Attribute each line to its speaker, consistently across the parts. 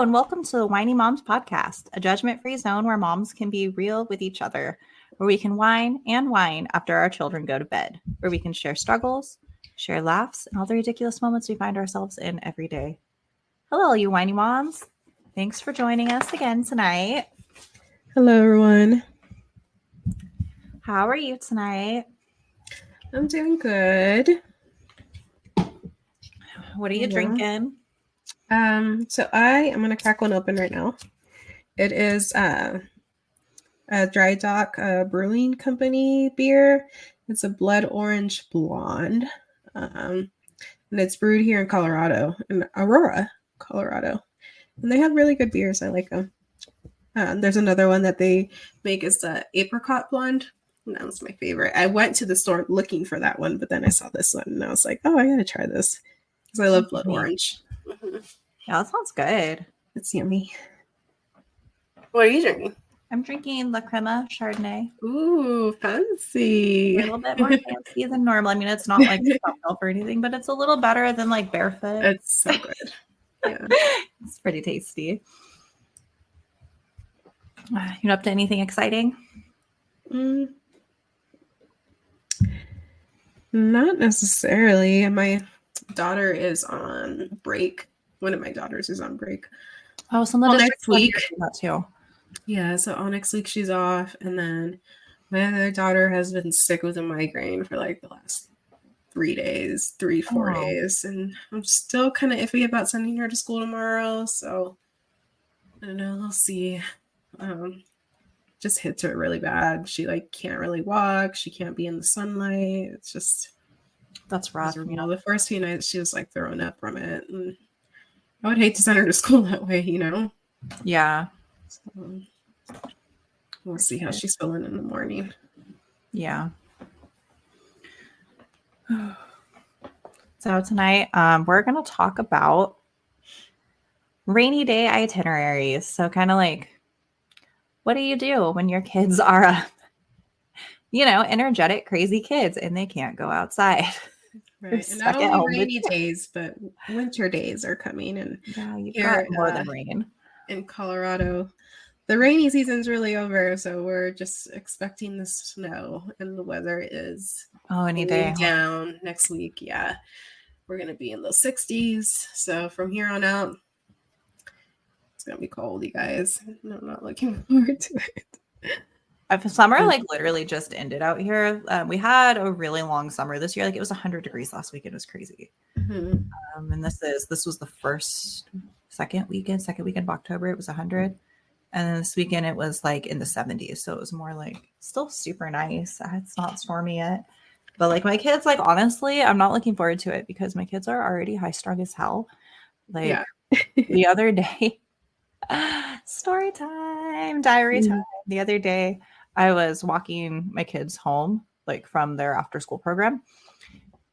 Speaker 1: Hello, and welcome to the Winey Moms Podcast, a judgment-free zone where moms can be real with each other, where we can whine and whine after our children go to bed, where we can share struggles, share laughs, and all the ridiculous moments we find ourselves in every day. Hello, you Winey Moms. Thanks for joining us again tonight.
Speaker 2: Hello, everyone.
Speaker 1: How are you tonight?
Speaker 2: I'm doing good.
Speaker 1: What are you drinking?
Speaker 2: So I am going to crack one open right now. It is a Dry Dock Brewing Company beer. It's a blood orange blonde. And it's brewed here in Colorado, in Aurora, Colorado. And they have really good beers. I like them. There's another one that they make is the apricot blonde. And that was my favorite. I went to the store looking for that one, but then I saw this one and I was like, oh, I got to try this. Because I love blood orange. Mm-hmm.
Speaker 1: Yeah, that sounds good.
Speaker 2: It's yummy.
Speaker 3: What are you drinking?
Speaker 1: I'm drinking La Crema Chardonnay.
Speaker 2: Ooh, fancy.
Speaker 1: A little bit more fancy than normal. I mean, it's not like top shelf or anything, but it's a little better than like Barefoot.
Speaker 2: It's so good. Yeah.
Speaker 1: It's pretty tasty. You up to anything exciting?
Speaker 2: Not necessarily. My daughter is on break. One of my daughters is on break.
Speaker 1: Oh, so
Speaker 2: next week.
Speaker 1: That too.
Speaker 2: Yeah, so all next week she's off, and then my other daughter has been sick with a migraine for like the last 4 days, and I'm still kind of iffy about sending her to school tomorrow. So I don't know. We'll see. Just hits her really bad. She like can't really walk. She can't be in the sunlight. It's just
Speaker 1: that's rough.
Speaker 2: You know, the first few nights she was like throwing up from it, and I would hate to send her to school that way, you know.
Speaker 1: Yeah.
Speaker 2: So we'll see how she's feeling in the morning.
Speaker 1: Yeah. So tonight, we're gonna talk about rainy day itineraries. So kind of like, what do you do when your kids are, energetic, crazy kids and they can't go outside?
Speaker 2: Right. And not only rainy days, but winter days are coming. And
Speaker 1: yeah, you've got more than rain.
Speaker 2: In Colorado, the rainy season's really over. So we're just expecting the snow, and the weather is
Speaker 1: any day
Speaker 2: down next week. Yeah. We're going to be in the 60s. So from here on out, it's going to be cold, you guys. I'm not looking forward to it.
Speaker 1: Summer like literally just ended out here. We had a really long summer this year. Like it was 100 degrees last week. It was crazy. Mm-hmm. And this was the second weekend of October. It was 100. And then this weekend it was like in the 70s. So it was more like still super nice. It's not stormy yet. But like my kids, like honestly, I'm not looking forward to it because my kids are already high strung as hell. Like the other day, story time, diary time. The other day, I was walking my kids home, like from their after school program,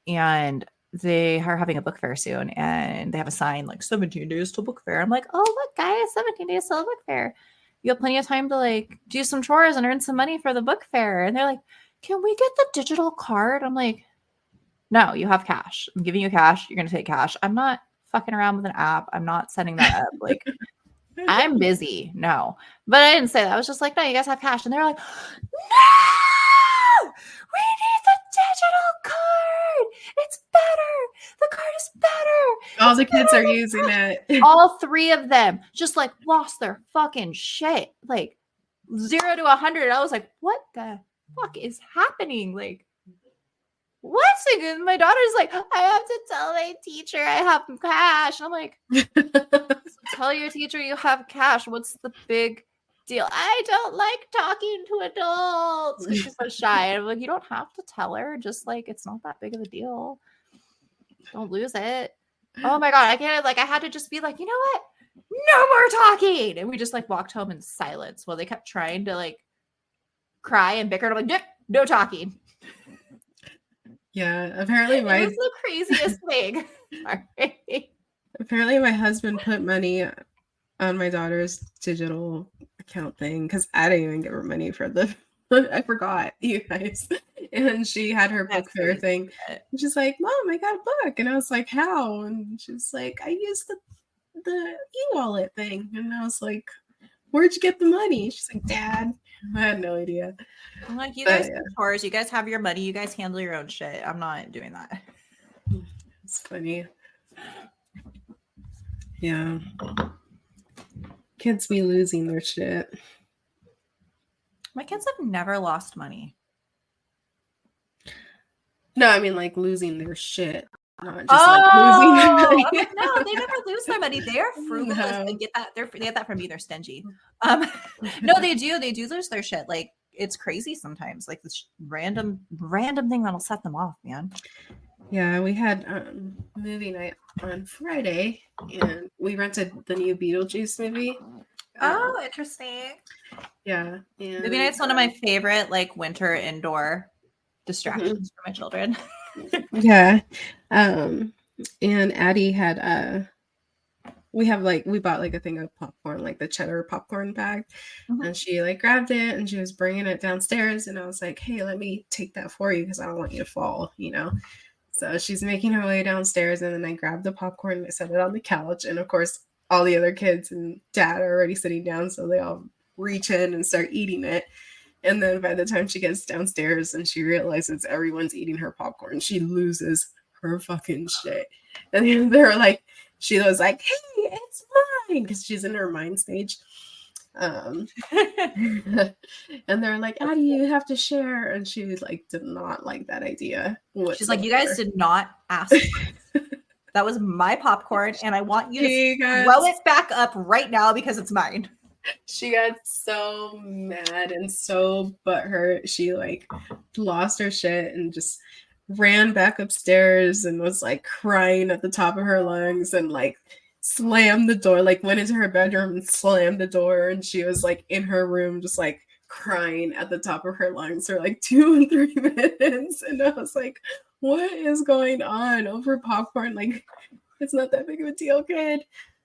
Speaker 1: and they are having a book fair soon, and they have a sign like 17 days till book fair. I'm like, oh, look, guys, 17 days till book fair. You have plenty of time to like do some chores and earn some money for the book fair. And they're like, can we get the digital card? I'm like, no, you have cash. I'm giving you cash. You're going to take cash. I'm not fucking around with an app. I'm not setting that up. Like, I'm busy. No. But I didn't say that. I was just like, no, you guys have cash. And they're like, no! We need the digital card. It's better. The card is better.
Speaker 2: All the kids are using it.
Speaker 1: All three of them just like lost their fucking shit. Like 0 to 100. I was like, what the fuck is happening? Like, what's it? My daughter's like, I have to tell my teacher I have cash. And I'm like, tell your teacher you have cash. What's the big deal? I don't like talking to adults. She's so shy. And I'm like, you don't have to tell her. Just like, it's not that big of a deal. Don't lose it. Oh my God. I can't, like, I had to just be like, you know what? No more talking. And we just like walked home in silence while they kept trying to like cry and bicker. And I'm like, no talking.
Speaker 2: Yeah, apparently
Speaker 1: it was the craziest thing.
Speaker 2: Apparently my husband put money on my daughter's digital account thing because I didn't even give her money for the I forgot, you guys. And she had her book fair thing. And she's like, Mom, I got a book. And I was like, how? And she's like, I used the e-wallet thing. And I was like, where'd you get the money? She's like, Dad. I had no idea.
Speaker 1: I'm like, you guys do chores, you guys have your money, you guys handle your own shit. I'm not doing that.
Speaker 2: It's funny. Yeah. Kids be losing their shit.
Speaker 1: My kids have never lost money.
Speaker 2: No, I mean like losing their shit. Not just like losing their money.
Speaker 1: Like, no, they never lose their money. They are frugal.
Speaker 2: No.
Speaker 1: They get that. They get that from me. They're stingy. No, they do. They do lose their shit. Like it's crazy sometimes. Like this random thing that'll set them off, man.
Speaker 2: Yeah, we had movie night on Friday, and we rented the new Beetlejuice movie.
Speaker 1: Oh, interesting.
Speaker 2: Yeah, and,
Speaker 1: movie night's one of my favorite like winter indoor distractions for my children.
Speaker 2: Yeah, and Addie had we bought like a thing of popcorn, like the cheddar popcorn bag, and she like grabbed it and she was bringing it downstairs, and I was like, hey, let me take that for you because I don't want you to fall, you know. So she's making her way downstairs, and then I grabbed the popcorn and I set it on the couch, and of course all the other kids and Dad are already sitting down, so they all reach in and start eating it. And then by the time she gets downstairs and she realizes everyone's eating her popcorn, she loses her fucking shit. And they're like, she was like, hey, it's mine, because she's in her mind stage. And they're like, Addie, you have to share. And she like did not like that idea whatsoever.
Speaker 1: She's like, you guys did not ask. That was my popcorn, and I want you to throw it back up right now because it's mine.
Speaker 2: She got so mad and so butthurt. She like lost her shit and just ran back upstairs and was like crying at the top of her lungs and like slammed the door, like went into her bedroom and slammed the door. And she was like in her room just like crying at the top of her lungs for like 2 and 3 minutes. And I was like, what is going on over popcorn? Like, it's not that big of a deal, kid.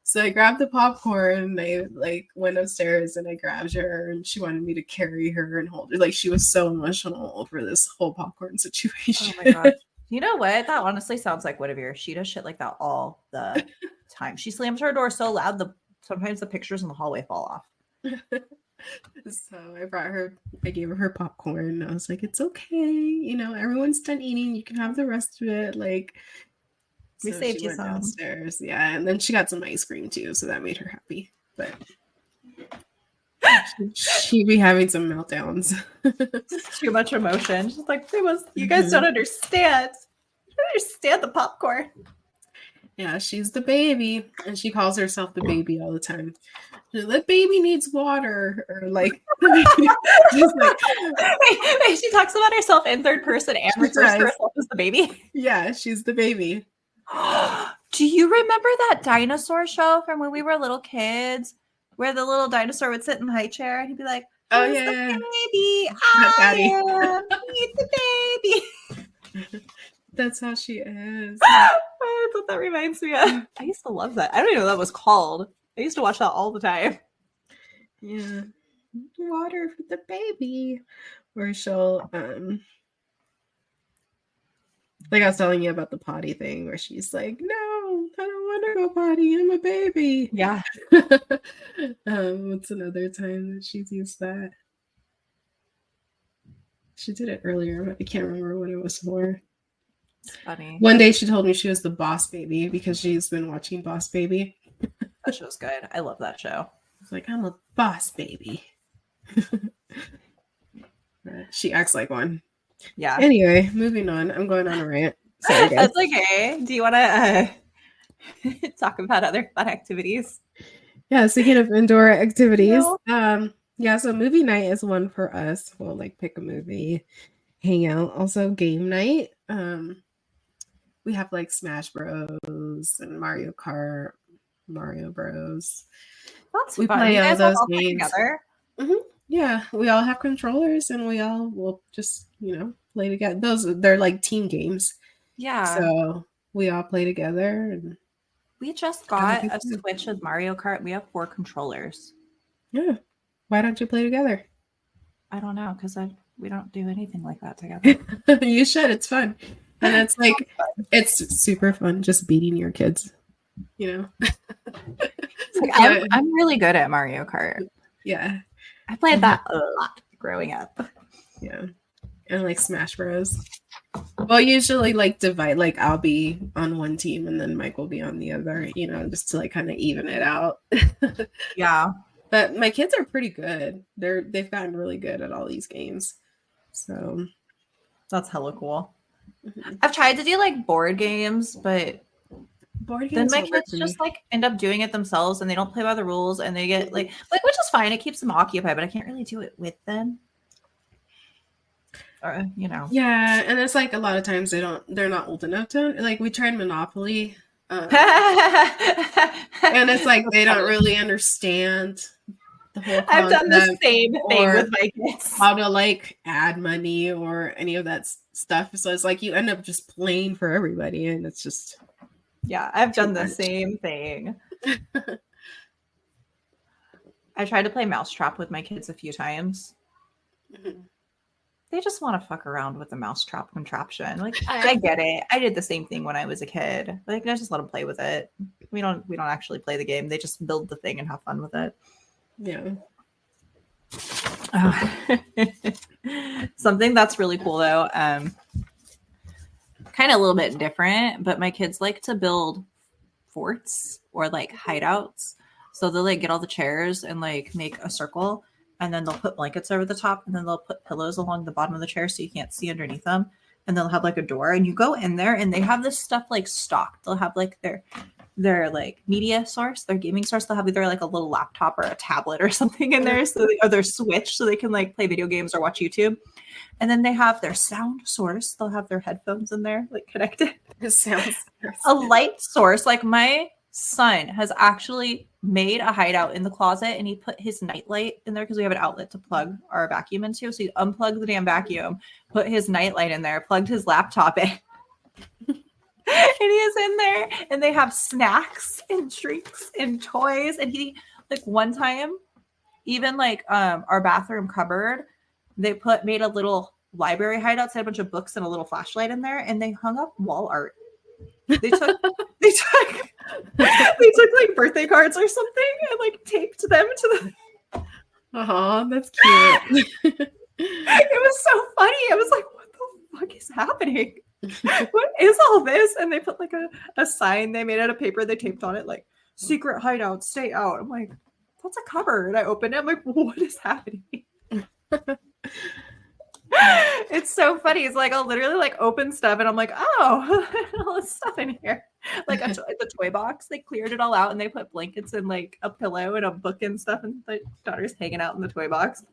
Speaker 2: So I grabbed the popcorn and I like went upstairs and I grabbed her and she wanted me to carry her and hold her. Like she was so emotional over this whole popcorn situation.
Speaker 1: Oh my god. You know what? That honestly sounds like one of yours. She does shit like that all the time. She slams her door so loud sometimes the pictures in the hallway fall off.
Speaker 2: So I gave her popcorn. I was like, it's okay. You know, everyone's done eating. You can have the rest of it. Like,
Speaker 1: we saved you some
Speaker 2: downstairs. Yeah. And then she got some ice cream too. So that made her happy. But she'd be having some meltdowns.
Speaker 1: Too much emotion. She's like, you guys don't understand. You don't understand the popcorn.
Speaker 2: Yeah, she's the baby. And she calls herself the baby all the time. The baby needs water. Or like, just like
Speaker 1: wait, she talks about herself in third person and refers to herself as the baby.
Speaker 2: Yeah, she's the baby.
Speaker 1: Do you remember that dinosaur show from when we were little kids where the little dinosaur would sit in the high chair and he'd be like,
Speaker 2: oh yeah,
Speaker 1: the baby, he's the baby.
Speaker 2: That's how she is.
Speaker 1: I thought that reminds me of, I used to love that. I don't even know what that was called. I used to watch that all the time.
Speaker 2: Yeah. Water for the baby. Where she'll like I was telling you about the potty thing where she's like, no, I don't want to go potty. I'm a baby.
Speaker 1: Yeah.
Speaker 2: What's another time that she's used that? She did it earlier, but I can't remember what it was for.
Speaker 1: It's funny.
Speaker 2: One day she told me she was the boss baby because she's been watching Boss Baby.
Speaker 1: That show's good. I love that show.
Speaker 2: It's like, I'm a boss baby. She acts like one.
Speaker 1: Yeah.
Speaker 2: Anyway, moving on. I'm going on a rant. Sorry, guys.
Speaker 1: That's okay. Do you want to talk about other fun activities?
Speaker 2: Yeah, speaking of indoor activities, yeah, so movie night is one for us. We'll like pick a movie, hang out. Also game night. We have like Smash Bros and Mario Kart, Mario Bros.
Speaker 1: That's
Speaker 2: we
Speaker 1: fun.
Speaker 2: play all those
Speaker 1: all
Speaker 2: games
Speaker 1: together.
Speaker 2: Mm-hmm. Yeah, we all have controllers and we all will just, play together. They're like team games.
Speaker 1: Yeah.
Speaker 2: So we all play together. And
Speaker 1: we just got a Switch with Mario Kart. We have 4 controllers.
Speaker 2: Yeah. Why don't you play together?
Speaker 1: I don't know, because we don't do anything like that together.
Speaker 2: You should. It's fun. And it's like, it's super fun just beating your kids. you know.
Speaker 1: It's like, I'm really good at Mario Kart.
Speaker 2: Yeah.
Speaker 1: I played that a lot growing up.
Speaker 2: Yeah. And like Smash Bros. Well, usually like divide, like I'll be on one team and then Mike will be on the other, you know, just to like kind of even it out.
Speaker 1: Yeah.
Speaker 2: But my kids are pretty good. They've gotten really good at all these games. So
Speaker 1: that's hella cool. Mm-hmm. I've tried to do like board games, but
Speaker 2: board
Speaker 1: games then my kids just like end up doing it themselves and they don't play by the rules and they get like which is fine. It keeps them occupied, but I can't really do it with them. Or, you know.
Speaker 2: Yeah, and it's like a lot of times they're not old enough to, like we tried Monopoly. And it's like they don't really understand the whole concept.
Speaker 1: I've done the same thing with my kids.
Speaker 2: How to like add money or any of that stuff. So it's like you end up just playing for everybody and it's just
Speaker 1: yeah, I've done the same thing. I tried to play Mousetrap with my kids a few times. Mm-hmm. They just want to fuck around with the Mousetrap contraption. Like I get it. I did the same thing when I was a kid. Like I just let them play with it. We don't actually play the game. They just build the thing and have fun with it.
Speaker 2: Yeah.
Speaker 1: Something that's really cool though. Kind of a little bit different, but my kids like to build forts or like hideouts. So they'll like get all the chairs and like make a circle. And then they'll put blankets over the top and then they'll put pillows along the bottom of the chair so you can't see underneath them. And they'll have like a door and you go in there and they have this stuff like stocked. They'll have like their like media source, their gaming source. They'll have either like a little laptop or a tablet or something in there. Or their Switch so they can like play video games or watch YouTube. And then they have their sound source. They'll have their headphones in there like connected.
Speaker 2: It sounds
Speaker 1: a light source. Like my son has actually made a hideout in the closet and he put his nightlight in there because we have an outlet to plug our vacuum into. So he unplugged the damn vacuum, put his nightlight in there, plugged his laptop in. And he is in there and they have snacks and drinks and toys. And he like one time, even like our bathroom cupboard, they made a little library hideout, so had a bunch of books and a little flashlight in there, and they hung up wall art. They took like birthday cards or something and like taped them to the.
Speaker 2: Oh, that's cute.
Speaker 1: It was so funny. I was like, what the fuck is happening? What is all this? And they put like a sign they made out of paper. They taped on it like secret hideout, stay out. I'm like, that's a cupboard. I opened it. I'm like, what is happening? It's so funny. It's like I'll literally like open stuff and I'm like, oh, all this stuff in here. Like the toy box, they cleared it all out and they put blankets and like a pillow and a book and stuff, and the daughter's hanging out in the toy box.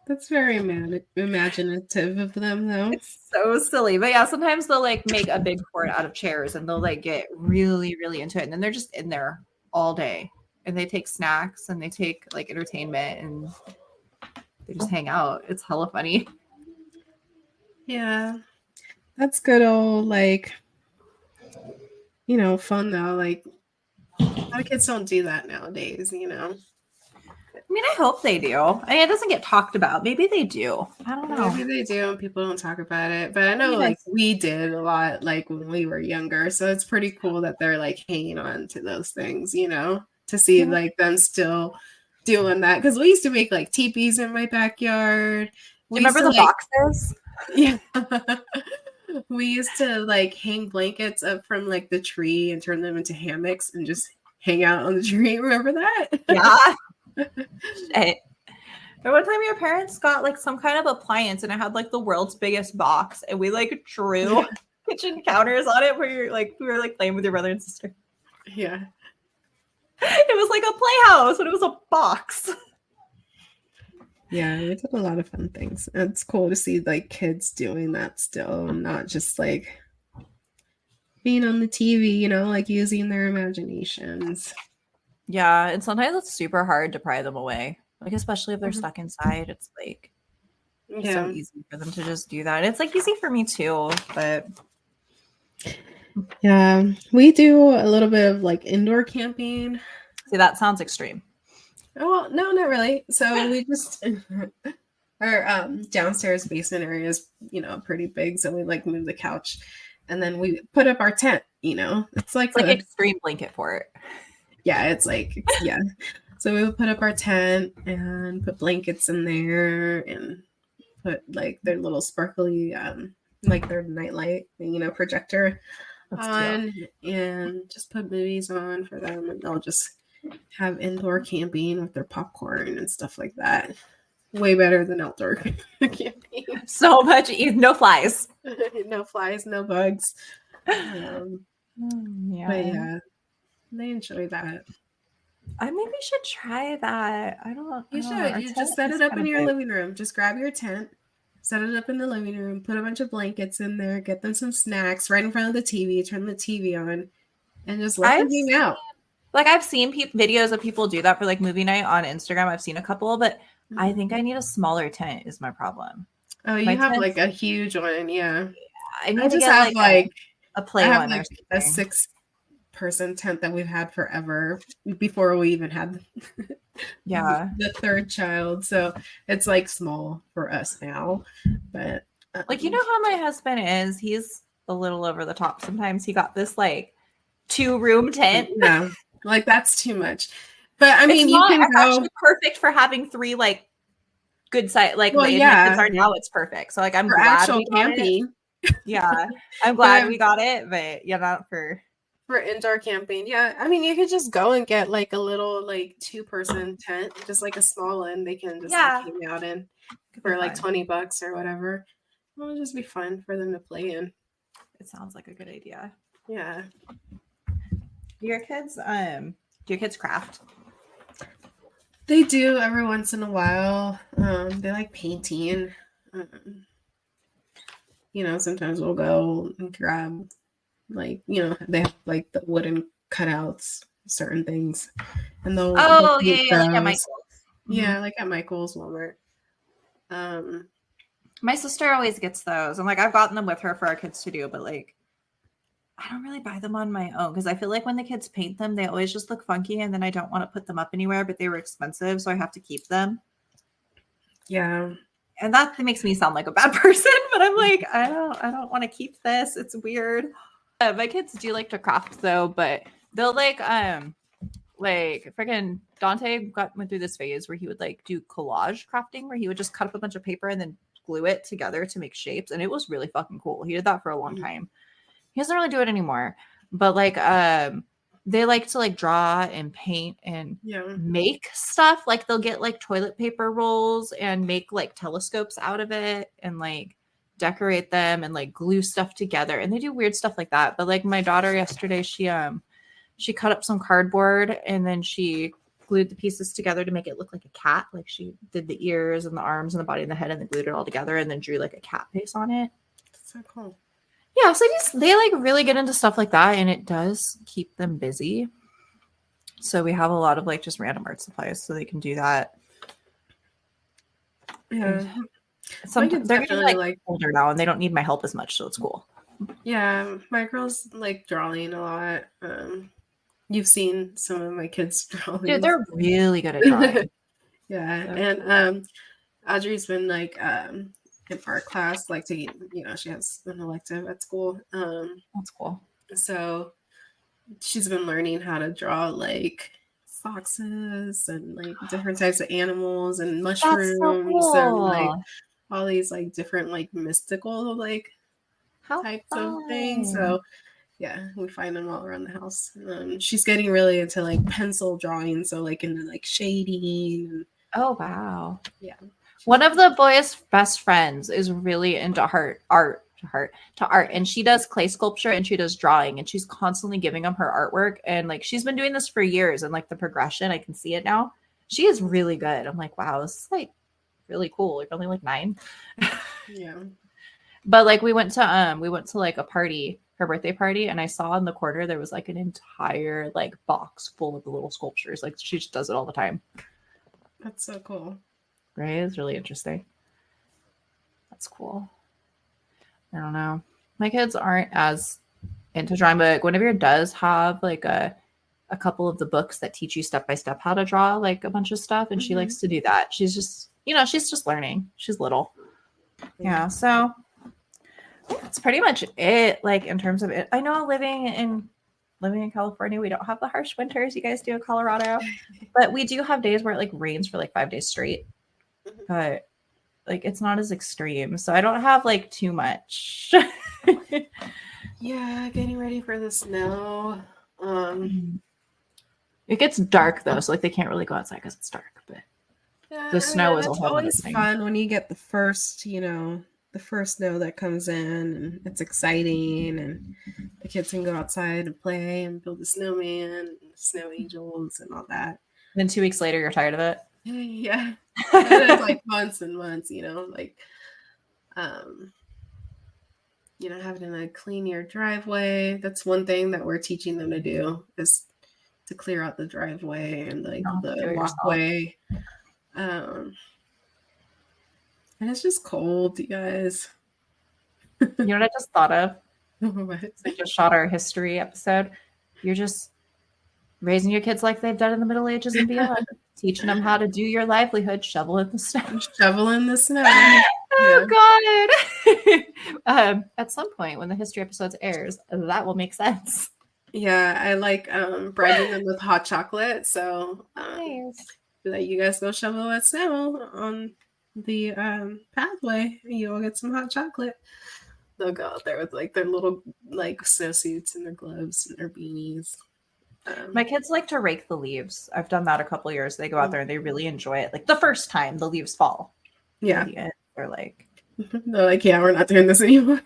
Speaker 2: That's very imaginative of them, though.
Speaker 1: It's so silly. But yeah, sometimes they'll like make a big fort out of chairs and they'll like get really, really into it. And then they're just in there all day. And they take snacks and they take like entertainment and they just hang out. It's hella funny.
Speaker 2: Yeah. That's good old, like, you know, fun though. Like, a lot of kids don't do that nowadays, you know.
Speaker 1: I mean, I hope they do. I mean, it doesn't get talked about. Maybe they do. I don't know.
Speaker 2: Maybe they do and people don't talk about it. But I know like we did a lot like when we were younger. So it's pretty cool that they're like hanging on to those things, you know, to see like them still doing that. Because we used to make like teepees in my backyard.
Speaker 1: Do you remember the boxes?
Speaker 2: Yeah. We used to like hang blankets up from like the tree and turn them into hammocks and just hang out on the tree. Remember that?
Speaker 1: Yeah. Shit. But one time your parents got like some kind of appliance and it had like the world's biggest box and we like drew kitchen counters on it where you're like we were like playing with your brother and sister.
Speaker 2: Yeah.
Speaker 1: It was like a playhouse but it was a box.
Speaker 2: Yeah, we did a lot of fun things. It's cool to see like kids doing that still, not just like being on the TV, you know, like using their imaginations.
Speaker 1: Yeah, and sometimes it's super hard to pry them away. Like especially if they're stuck inside, it's like so easy for them to just do that. It's like easy for me too, but
Speaker 2: yeah, we do a little bit of like indoor camping.
Speaker 1: See, that sounds extreme.
Speaker 2: Oh, well, no, not really. So we just our downstairs basement area is, you know, pretty big. So we like move the couch and then we put up our tent. It's like
Speaker 1: It's like extreme blanket fort.
Speaker 2: Yeah, it's like yeah. So we would put up our tent and put blankets in there and put like their little sparkly like their nightlight, projector on and just put movies on for them, and they'll just have indoor camping with their popcorn and stuff like that. Way better than outdoor camping.
Speaker 1: So much no flies.
Speaker 2: No flies, no bugs. But yeah, they enjoy that.
Speaker 1: I maybe should try that.
Speaker 2: You should. You just set it up in your living room. Just grab your tent, set it up in the living room, put a bunch of blankets in there, get them some snacks right in front of the TV, turn the TV on, and just let them hang out.
Speaker 1: Like I've seen videos of people do that for like movie night on Instagram. I've seen a couple, but I think I need a smaller tent is my problem.
Speaker 2: Oh, you have like a huge one, yeah.
Speaker 1: I need to get like a play one or something.
Speaker 2: A 6-person tent that we've had forever before we even had the third child. So it's like small for us now. But
Speaker 1: like how my husband is, he's a little over the top sometimes. He got this like 2-room tent.
Speaker 2: No, like that's too much. But I mean, it's
Speaker 1: actually perfect for having 3 like good size, like my kids are now. It's perfect. So like I'm glad we got camping. Yeah, I'm glad we got it, but not for
Speaker 3: indoor camping. Yeah, I mean, you could just go and get like a little like 2-person tent, just like a small one. They can just like, hang out in for like $20 or whatever. It'll just be fun for them to play in.
Speaker 1: It sounds like a good idea.
Speaker 3: Yeah.
Speaker 1: Do your kids craft?
Speaker 2: They do every once in a while. They like painting. Sometimes we'll go and grab, like, they have like the wooden cutouts, certain things, and they'll
Speaker 1: like at Michael's.
Speaker 2: Yeah, like at Michael's, Walmart.
Speaker 1: My sister always gets those, and like I've gotten them with her for our kids to do, but like I don't really buy them on my own because I feel like when the kids paint them, they always just look funky, and then I don't want to put them up anywhere, but they were expensive, so I have to keep them.
Speaker 2: Yeah.
Speaker 1: And that makes me sound like a bad person, but I'm like, I don't want to keep this. It's weird. My kids do like to craft though, but they'll like freaking Dante went through this phase where he would like do collage crafting, where he would just cut up a bunch of paper and then glue it together to make shapes, and it was really fucking cool. He did that for a long time. He doesn't really do it anymore, but like they like to like draw and paint and make stuff. Like they'll get like toilet paper rolls and make like telescopes out of it and like decorate them and like glue stuff together. And they do weird stuff like that. But like my daughter yesterday, she cut up some cardboard and then she glued the pieces together to make it look like a cat. Like she did the ears and the arms and the body and the head and then glued it all together and then drew like a cat face on it.
Speaker 2: That's so cool.
Speaker 1: Yeah, so they like really get into stuff like that, and it does keep them busy. So we have a lot of like just random art supplies, so they can do that.
Speaker 2: Yeah,
Speaker 1: sometimes they're getting like older now, and they don't need my help as much, so it's cool.
Speaker 2: Yeah, my girls like drawing a lot. You've seen some of my kids drawing.
Speaker 1: Dude, they're really good at drawing.
Speaker 2: Yeah, and Audrey's been like in art class, like taking, she has an elective at school.
Speaker 1: That's cool.
Speaker 2: So she's been learning how to draw like foxes and like different types of animals and mushrooms and like all these like different like mystical like types of things. So yeah, we find them all around the house. She's getting really into like pencil drawing, so like into like shading.
Speaker 1: Oh wow.
Speaker 2: Yeah.
Speaker 1: One of the boys' best friends is really into art, and she does clay sculpture and she does drawing, and she's constantly giving him her artwork, and like she's been doing this for years, and like the progression, I can see it now. She is really good. I'm like, wow, this is like really cool. Like only like 9.
Speaker 2: Yeah.
Speaker 1: But like we went to like a party, her birthday party, and I saw in the corner there was like an entire like box full of the little sculptures. Like she just does it all the time.
Speaker 2: That's so cool.
Speaker 1: Right? It's really interesting. That's cool. I don't know. My kids aren't as into drawing, but Guinevere does have like a couple of the books that teach you step by step how to draw like a bunch of stuff, and she likes to do that. She's just, she's just learning. She's little. Yeah. So that's pretty much it. Like in terms of it, I know living in California, we don't have the harsh winters you guys do in Colorado, but we do have days where it like rains for like 5 days straight. But like it's not as extreme, so I don't have like too much.
Speaker 3: Yeah, getting ready for the snow.
Speaker 1: It gets dark though, so like they can't really go outside because it's dark. But
Speaker 3: yeah,
Speaker 1: the snow is
Speaker 2: it's always fun when you get the first snow that comes in, and it's exciting, and the kids can go outside and play and build a snowman, and snow angels, and all that.
Speaker 1: Then 2 weeks later, you're tired of it.
Speaker 3: Yeah, it's like months and months, like, having to clean your driveway. That's one thing that we're teaching them to do, is to clear out the driveway and like the walkway. And it's just cold, you guys.
Speaker 1: You know what I just thought of?
Speaker 3: What?
Speaker 1: We just shot our history episode. You're just raising your kids like they've done in the Middle Ages and beyond. Teaching them how to do your livelihood, shovel in the snow.
Speaker 3: Shovel in the snow.
Speaker 1: Oh, God. At some point when the history episodes airs, that will make sense.
Speaker 3: Yeah, I like bribing them with hot chocolate. So
Speaker 1: Nice.
Speaker 3: Like, you guys go shovel that snow on the pathway, and you all get some hot chocolate. They'll go out there with like their little like snowsuits and their gloves and their beanies.
Speaker 1: My kids like to rake the leaves. I've done that a couple years. They go out there and they really enjoy it. Like the first time the leaves fall.
Speaker 3: Yeah.
Speaker 1: They're like,
Speaker 3: yeah, we're not doing this anymore.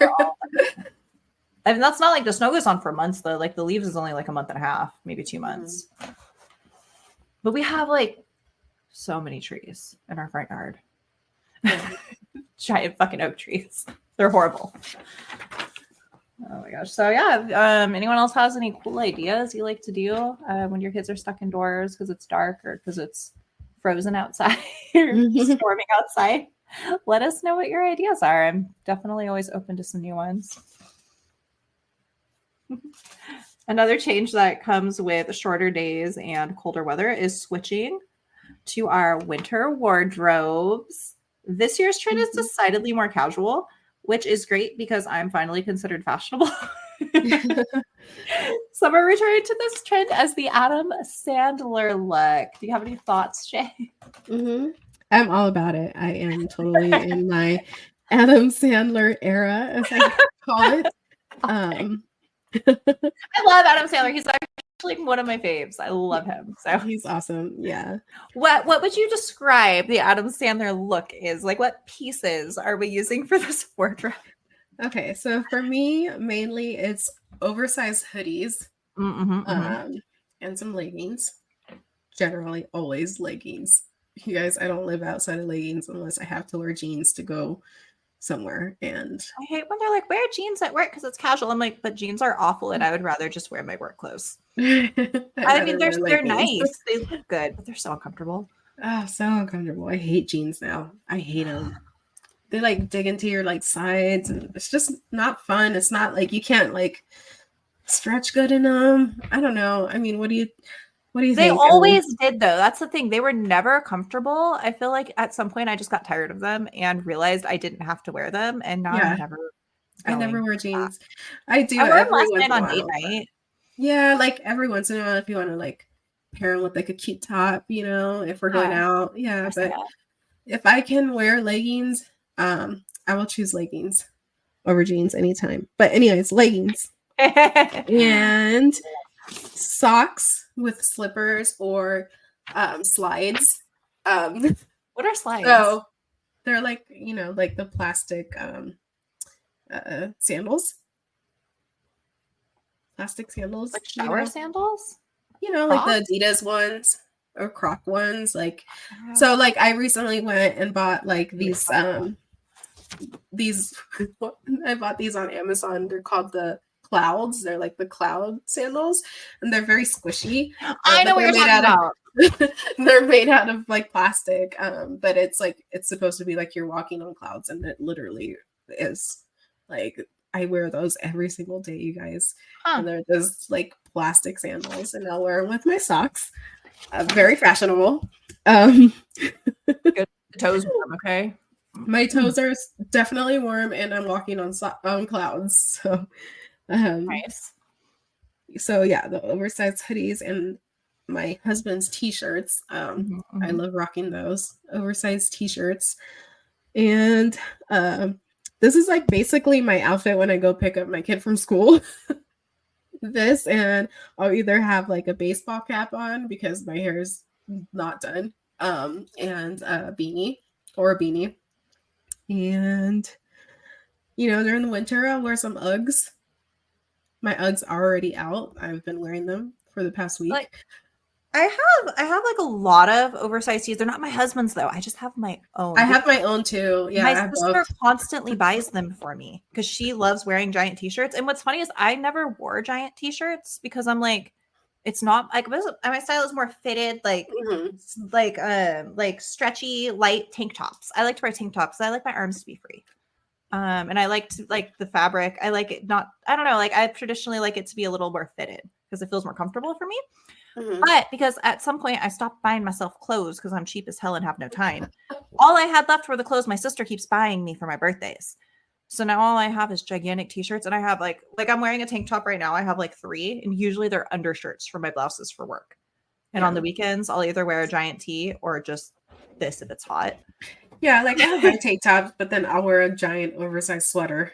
Speaker 1: I mean, that's not like the snow goes on for months though. Like the leaves is only like a month and a half, maybe 2 months. But we have like so many trees in our front yard. Giant fucking oak trees. They're horrible. Oh my gosh. So yeah, anyone else has any cool ideas you like to do when your kids are stuck indoors because it's dark or because it's frozen outside or storming outside? Let us know what your ideas are. I'm definitely always open to some new ones. Another change that comes with shorter days and colder weather is switching to our winter wardrobes. This year's trend is decidedly more casual, which is great because I'm finally considered fashionable. Some are returning to this trend as the Adam Sandler look. Do you have any thoughts, Shay?
Speaker 2: I'm all about it. I am totally in my Adam Sandler era, as I call it.
Speaker 1: I love Adam Sandler. He's actually one of my faves. I love him. So
Speaker 2: he's awesome. Yeah.
Speaker 1: What would you describe the Adam Sandler look is? Like, what pieces are we using for this wardrobe?
Speaker 2: Okay, so for me, mainly it's oversized hoodies and some leggings. Generally, always leggings. You guys, I don't live outside of leggings unless I have to wear jeans to go somewhere. And
Speaker 1: I hate when they're like, wear jeans at work because it's casual. I'm like, but jeans are awful and I would rather just wear my work clothes. I mean, they're nice. They look good, but they're so uncomfortable.
Speaker 2: Oh, so uncomfortable. I hate jeans now. I hate them. They like dig into your like sides and it's just not fun. It's not like you can't like stretch good in them. I don't know. I mean, what do you think?
Speaker 1: They always did though. That's the thing. They were never comfortable. I feel like at some point I just got tired of them and realized I didn't have to wear them. And now
Speaker 2: I never wear jeans. I do.
Speaker 1: I wear them last night on date night.
Speaker 2: Yeah, like every once in a while if you want to like pair them with like a cute top, if we're going out. Yeah, but if I can wear leggings, I will choose leggings over jeans anytime. But anyways, leggings and socks with slippers or slides.
Speaker 1: What are slides?
Speaker 2: So they're like, like the plastic sandals. Plastic sandals.
Speaker 1: Like shower sandals?
Speaker 2: Like the Adidas ones or Croc ones. Like, so like I recently went and bought like these I bought these on Amazon. They're called the Clouds. They're like the cloud sandals and they're very squishy.
Speaker 1: I know what you're talking about.
Speaker 2: They're made out of like plastic. But it's like, it's supposed to be like you're walking on clouds and it literally is. Like I wear those every single day, you guys. And they're just like plastic sandals and I'll wear them with my socks. Very fashionable.
Speaker 1: Good toes warm, okay?
Speaker 3: My toes are definitely warm, and I'm walking on clouds. So,
Speaker 1: Nice.
Speaker 3: So yeah, the oversized hoodies and my husband's t-shirts. I love rocking those oversized t-shirts. And this is like basically my outfit when I go pick up my kid from school. This, and I'll either have like a baseball cap on because my hair is not done, and a beanie or a beanie. And during the winter, I'll wear some Uggs. My Uggs are already out. I've been wearing them for the past week.
Speaker 1: Like, I have like a lot of oversized tees. They're not my husband's though. I just have my own.
Speaker 3: I have my own too. Yeah,
Speaker 1: my sister constantly buys them for me because she loves wearing giant t-shirts. And what's funny is I never wore giant t-shirts because I'm like, it's not like my style is more fitted, like stretchy, light tank tops. I like to wear tank tops. I like my arms to be free. And I like to like the fabric. I like it not. I don't know. Like I traditionally like it to be a little more fitted because it feels more comfortable for me. But because at some point I stopped buying myself clothes because I'm cheap as hell and have no time. All I had left were the clothes my sister keeps buying me for my birthdays. So now all I have is gigantic t-shirts, and I have like I'm wearing a tank top right now. I have like 3, and usually they're undershirts for my blouses for work. And on the weekends, I'll either wear a giant tee or just this if it's hot.
Speaker 3: Yeah, like I have my tank tops, but then I'll wear a giant oversized sweater.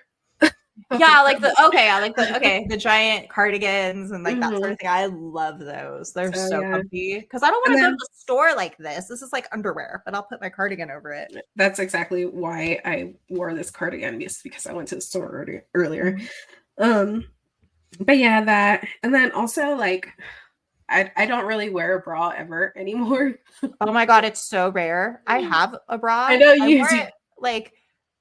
Speaker 1: Yeah, the giant cardigans and like that sort of thing. I love those. They're so comfy because I don't want to go to the store like this. This is like underwear, but I'll put my cardigan over it.
Speaker 3: That's exactly why I wore this cardigan, just because I went to the store earlier. But yeah, that, and then also like I don't really wear a bra ever anymore.
Speaker 1: Oh my god, it's so rare. I have a bra.
Speaker 3: I know you do.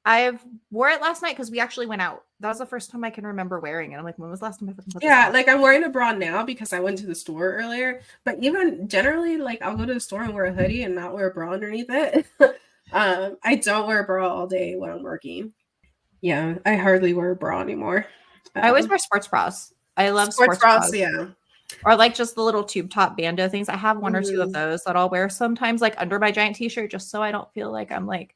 Speaker 1: I wore it last night because we actually went out. That was the first time I can remember wearing it. I'm like, when was the last time I put this on?
Speaker 3: Like I'm wearing a bra now because I went to the store earlier. But even generally, like I'll go to the store and wear a hoodie and not wear a bra underneath it. I don't wear a bra all day when I'm working. Yeah, I hardly wear a bra anymore.
Speaker 1: I always wear sports bras. I love sports bras.
Speaker 3: Yeah.
Speaker 1: Or like just the little tube top bandeau things. I have 1 or 2 of those that I'll wear sometimes like under my giant t-shirt just so I don't feel like I'm like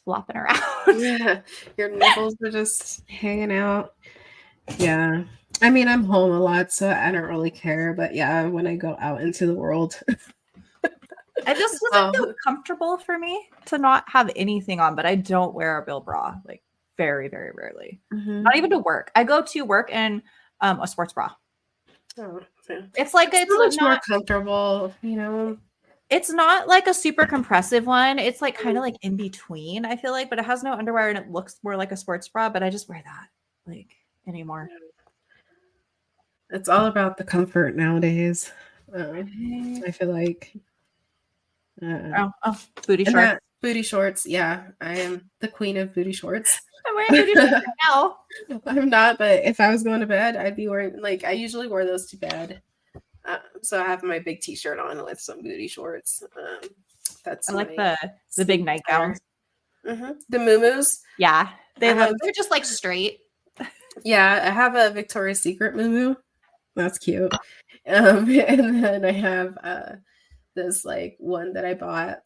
Speaker 1: flopping around.
Speaker 3: Yeah, your nipples are just hanging out. Yeah. I mean, I'm home a lot, so I don't really care. But yeah, when I go out into the world.
Speaker 1: It just doesn't feel comfortable for me to not have anything on, but I don't wear a real bra, like very, very rarely. Not even to work. I go to work in a sports bra.
Speaker 3: Oh, yeah.
Speaker 1: It's like
Speaker 3: it's much more comfortable,
Speaker 1: It's not like a super compressive one. It's like kind of like in between, I feel like, but it has no underwear and it looks more like a sports bra, but I just wear that like anymore.
Speaker 3: It's all about the comfort nowadays. I feel like
Speaker 1: booty shorts.
Speaker 3: Booty shorts, yeah. I am the queen of booty shorts.
Speaker 1: I'm wearing booty shorts right now.
Speaker 3: I'm not, but if I was going to bed, I'd be wearing, like, I usually wear those to bed. So I have my big t-shirt on with some booty shorts. That's
Speaker 1: I like the big nightgowns.
Speaker 3: The muumuus.
Speaker 1: Yeah, they're just like straight.
Speaker 3: Yeah, I have a Victoria's Secret muumuu. That's cute. And then I have this like one that I bought.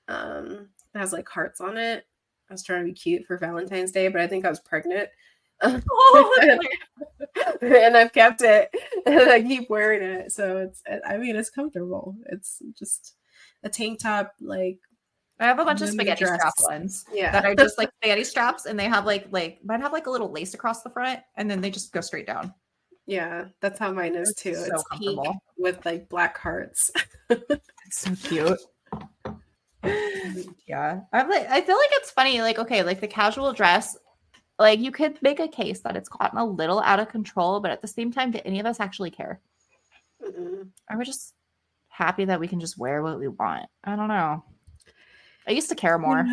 Speaker 3: It has like hearts on it. I was trying to be cute for Valentine's Day, but I think I was pregnant. And I've kept it and I keep wearing it. So it's comfortable. It's just a tank top. Like
Speaker 1: I have a bunch of spaghetti strap ones that are just like spaghetti straps, and they have like might have like a little lace across the front, and then they just go straight down.
Speaker 3: Yeah, that's how mine is too.
Speaker 1: So
Speaker 3: it's pink with like black hearts.
Speaker 1: It's so cute. Yeah, I feel like it's funny. Like, okay, like the casual dress, like you could make a case that it's gotten a little out of control, but at the same time, do any of us actually care? Are we just happy that we can just wear what we want? I don't know. I used to care more.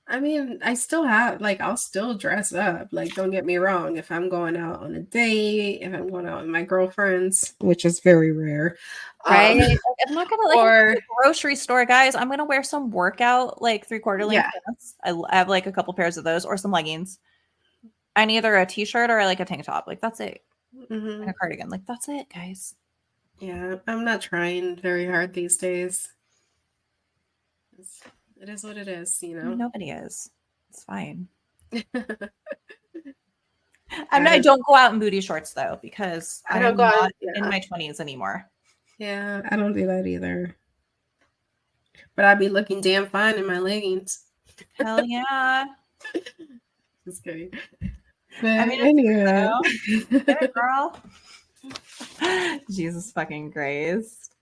Speaker 3: I mean, I still have, like, I'll still dress up. Like, don't get me wrong. If I'm going out on a date, if I'm going out with my girlfriends, which is very rare.
Speaker 1: Right? I'm not going to, like, grocery store, guys. I'm going to wear some workout, like, 3/4 length pants. I have, like, a couple pairs of those or some leggings. I need either a t-shirt or, like, a tank top. Like, that's it. And a cardigan. Like, that's it, guys.
Speaker 3: Yeah, I'm not trying very hard these days. It is what it is, you know.
Speaker 1: Nobody is. It's fine. I don't go out in booty shorts though, because
Speaker 3: I don't
Speaker 1: I'm
Speaker 3: go
Speaker 1: not
Speaker 3: out,
Speaker 1: in my 20s anymore.
Speaker 3: Yeah,
Speaker 2: I don't do that either.
Speaker 3: but I'd be looking damn fine in my leggings.
Speaker 1: Hell yeah.
Speaker 3: Just kidding.
Speaker 2: But
Speaker 1: I mean,
Speaker 2: anyway.
Speaker 1: get it, girl. Jesus fucking Christ.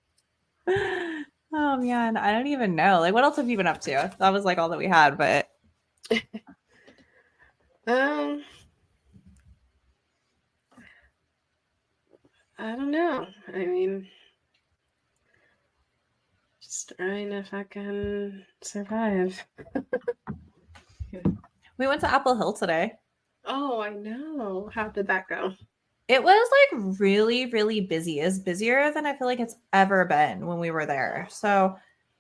Speaker 1: Oh man, I don't even know. Like, what else have you been up to? That was like all that we had, but
Speaker 3: I don't know. I mean, just trying to fucking survive.
Speaker 1: we went to Apple Hill today.
Speaker 3: Oh, I know. How did that go?
Speaker 1: It was like really, really busy. It's busier than I feel like it's ever been when we were there. So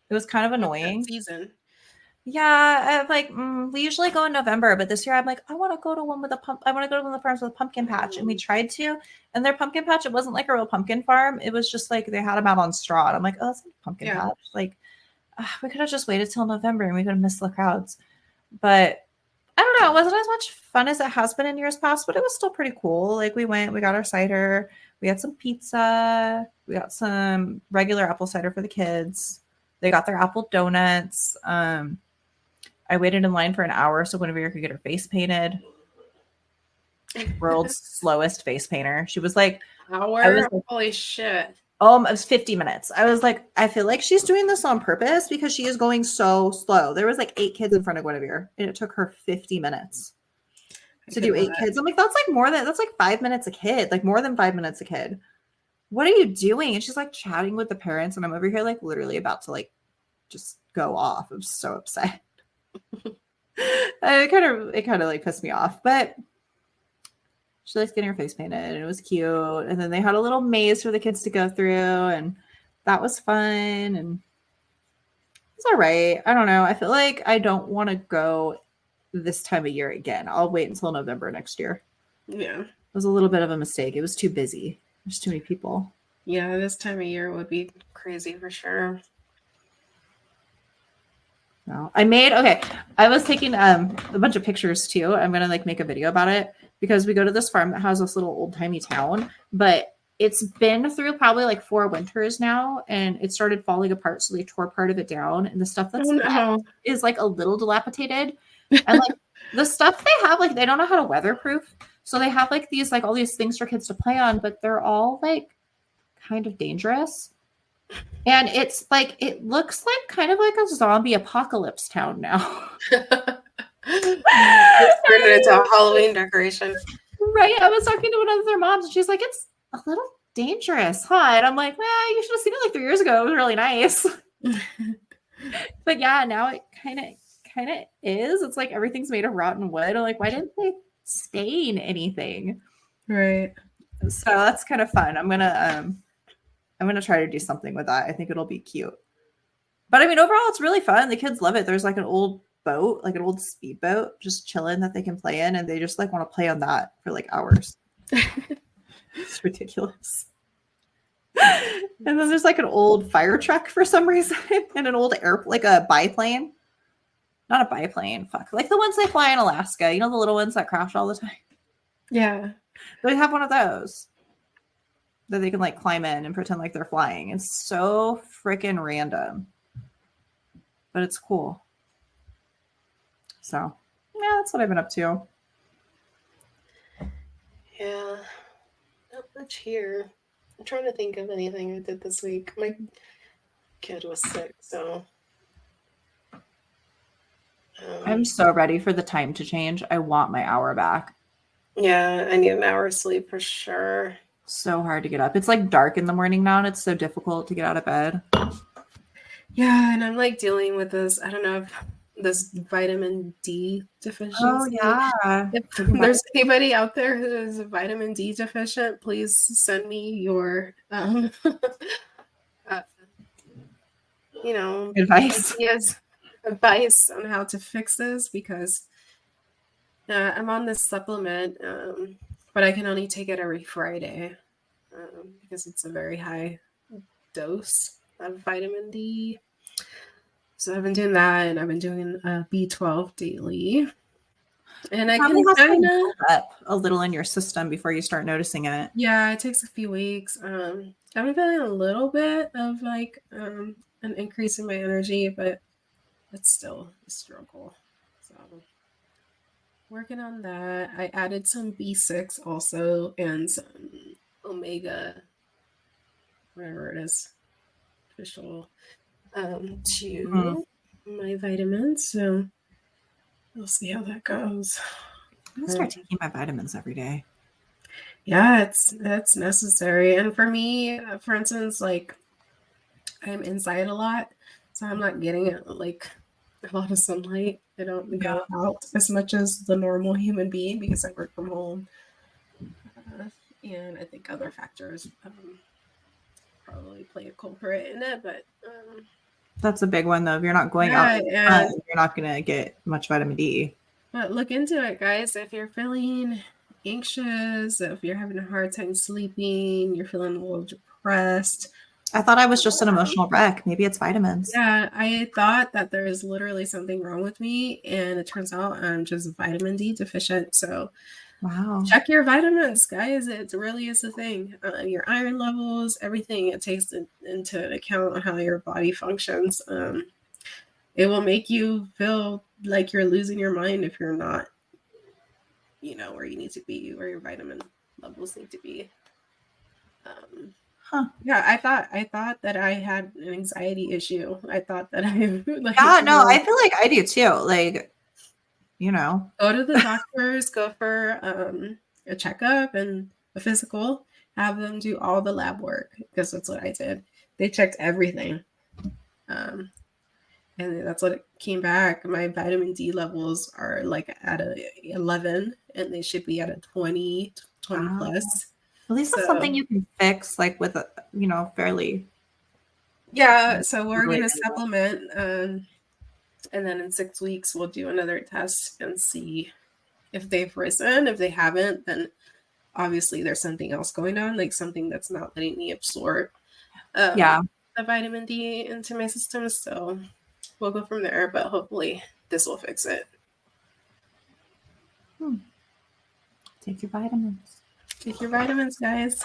Speaker 1: it was kind of annoying.
Speaker 3: Season.
Speaker 1: Yeah, we usually go in November, but this year I'm like, I want to go to one with a pump. I want to go to one of the farms with a pumpkin patch, and we tried to. And their pumpkin patch, it wasn't like a real pumpkin farm. It was just like they had them out on straw. And I'm like, oh, that's not a pumpkin patch. Like, we could have just waited till November, and we could have missed the crowds. But I don't know. It wasn't as much fun as it has been in years past, but it was still pretty cool. Like we went, we got our cider, we had some pizza, we got some regular apple cider for the kids. They got their apple donuts. I waited in line for an hour so Guinevere could get her face painted. World's slowest face painter. She was like,
Speaker 3: hour? Holy shit.
Speaker 1: It was 50 minutes. I was like, I feel like she's doing this on purpose because she is going so slow. There was like 8 kids in front of Guinevere, and it took her 50 minutes to do 8 kids. I'm like, that's like 5 minutes a kid, like more than 5 minutes a kid. What are you doing? And she's like chatting with the parents, and I'm over here like literally about to like just go off. I'm so upset. It kind of like pissed me off, but she likes getting her face painted, and it was cute. And then they had a little maze for the kids to go through, and that was fun. And it's all right. I don't know. I feel like I don't want to go this time of year again. I'll wait until November next year.
Speaker 3: Yeah.
Speaker 1: It was a little bit of a mistake. It was too busy. There's too many people.
Speaker 3: Yeah, this time of year would be crazy for sure.
Speaker 1: No, I was taking a bunch of pictures too. I'm gonna like make a video about it because we go to this farm that has this little old timey town, but it's been through probably like 4 winters now, and it started falling apart. So they tore part of it down, and the stuff that's left is like a little dilapidated. And like the stuff they have, like they don't know how to weatherproof, so they have like these like all these things for kids to play on, but they're all like kind of dangerous. And it's like, it looks like kind of like a zombie apocalypse town now.
Speaker 3: It's turned into a Halloween decoration.
Speaker 1: Right. I was talking to one of their moms, and she's like, it's a little dangerous, huh? And I'm like, well, you should have seen it like 3 years ago. It was really nice. But yeah, now it kind of is. It's like everything's made of rotten wood. I'm like, why didn't they stain anything?
Speaker 2: Right.
Speaker 1: So that's kind of fun. I'm gonna try to do something with that. I think it'll be cute. But I mean, overall, it's really fun. The kids love it. There's like an old boat, like an old speedboat, just chilling that they can play in, and they just like want to play on that for like hours. It's ridiculous. And then there's like an old fire truck for some reason, and an old like a biplane. Not a biplane, like the ones they fly in Alaska. You know, the little ones that crash all the time.
Speaker 3: Yeah,
Speaker 1: they have one of those that they can like climb in and pretend like they're flying. It's so freaking random, but it's cool. So yeah, that's what I've been up to.
Speaker 3: Yeah, not much here. I'm trying to think of anything I did this week. My kid was sick, so
Speaker 1: I'm so ready for the time to change. I want my hour back.
Speaker 3: Yeah, I need an hour of sleep for sure.
Speaker 1: So hard to get up. It's like dark in the morning now, and it's so difficult to get out of bed.
Speaker 3: Yeah, and I'm like dealing with this, I don't know if this vitamin D deficiency.
Speaker 1: Oh yeah.
Speaker 3: If there's anybody out there who is vitamin D deficient, please send me your
Speaker 1: advice.
Speaker 3: Yes, advice on how to fix this, because I'm on this supplement, but I can only take it every Friday because it's a very high dose of vitamin D. So I've been doing that, and I've been doing B12 daily. And I
Speaker 1: Probably
Speaker 3: can
Speaker 1: has to
Speaker 3: kind
Speaker 1: build up a little in your system before you start noticing it.
Speaker 3: Yeah, it takes a few weeks. I've been feeling a little bit of like an increase in my energy, but it's still a struggle. So working on that. I added some B6 also and some omega, whatever it is, official, to my vitamins. So we'll see how that goes.
Speaker 1: I'm gonna start taking my vitamins every day.
Speaker 3: Yeah, it's necessary. And for me, for instance, like I'm inside a lot, so I'm not getting like a lot of sunlight. I don't go out as much as the normal human being because I work from home. And I think other factors probably play a culprit in it, but
Speaker 1: that's a big one though. If you're not going out, you're not gonna get much vitamin D.
Speaker 3: But look into it, guys. If you're feeling anxious, if you're having a hard time sleeping, you're feeling a little depressed.
Speaker 1: I thought I was just an emotional wreck. Maybe it's vitamins.
Speaker 3: Yeah, I thought that there is literally something wrong with me, and it turns out I'm just vitamin D deficient. So
Speaker 1: wow,
Speaker 3: check your vitamins, guys. It really is a thing. Your iron levels, everything. It takes into account how your body functions. It will make you feel like you're losing your mind if you're not, where you need to be, where your vitamin levels need to be. Yeah, I thought that I had an anxiety issue. I thought that I
Speaker 1: like, no, I feel like I do too. Like,
Speaker 3: go to the doctors, go for a checkup and a physical, have them do all the lab work because that's what I did. They checked everything. And that's what it came back. My vitamin D levels are like at a 11 and they should be at a 20 plus.
Speaker 1: At least that's something you can fix like with a, fairly.
Speaker 3: Yeah. So we're going to supplement. And then in 6 weeks, we'll do another test and see if they've risen. If they haven't, then obviously there's something else going on, like something that's not letting me absorb the vitamin D into my system. So we'll go from there, but hopefully this will fix it.
Speaker 1: Take your vitamins.
Speaker 3: Take your vitamins, guys.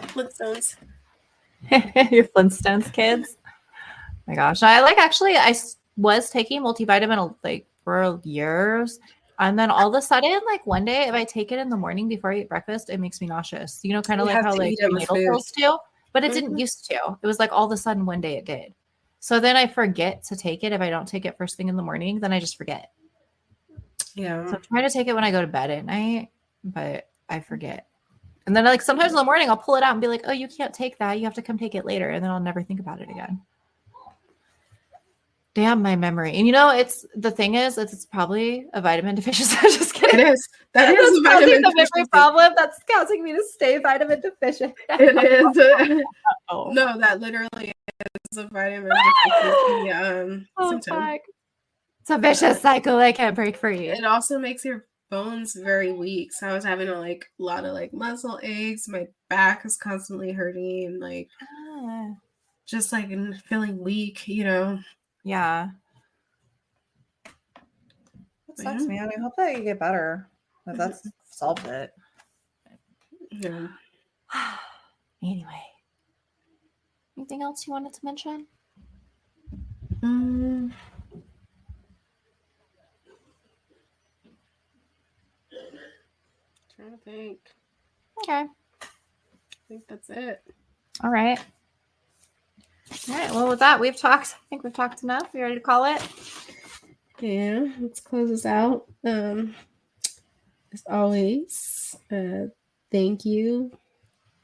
Speaker 3: Flintstones.
Speaker 1: Your Flintstones kids. Oh my gosh. I was taking multivitamin like for years. And then all of a sudden, like one day, if I take it in the morning before I eat breakfast, it makes me nauseous. Kind of like how like prenatal pills do. But it didn't used to. It was like all of a sudden one day it did. So then I forget to take it. If I don't take it first thing in the morning, then I just forget.
Speaker 3: Yeah.
Speaker 1: So I'm trying to take it when I go to bed at night, but I forget. And then like sometimes in the morning I'll pull it out and be like, oh, you can't take that. You have to come take it later. And then I'll never think about it again. Damn my memory. And it's the thing is, it's probably a vitamin deficiency. Just kidding.
Speaker 3: It is. That is a vitamin
Speaker 1: memory problem that's causing me to stay vitamin deficient.
Speaker 3: It is. No, that literally is a vitamin deficiency symptom.
Speaker 1: Fuck. It's a vicious cycle I can't break free.
Speaker 3: It also makes your bones very weak. So I was having a lot of muscle aches. My back is constantly hurting, just feeling weak, Yeah.
Speaker 1: That sucks, man. I hope that you get better. That that's solved it.
Speaker 3: Yeah.
Speaker 1: Anyway. Anything else you wanted to mention?
Speaker 3: Trying to think.
Speaker 1: Okay.
Speaker 3: I think that's it.
Speaker 1: All right. Well, with that, I think we've talked enough. You ready to call it?
Speaker 3: Yeah, let's close this out. As always, thank you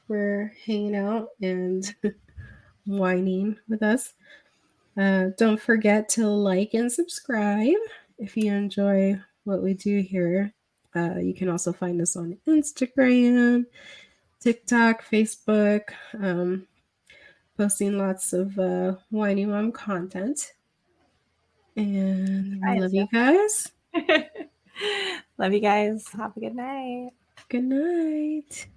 Speaker 3: for hanging out and whining with us. Don't forget to like and subscribe if you enjoy what we do here. You can also find us on Instagram, TikTok, Facebook, posting lots of Whiny Mom content. And I love you guys.
Speaker 1: Love you guys. Have a good night.
Speaker 3: Good night.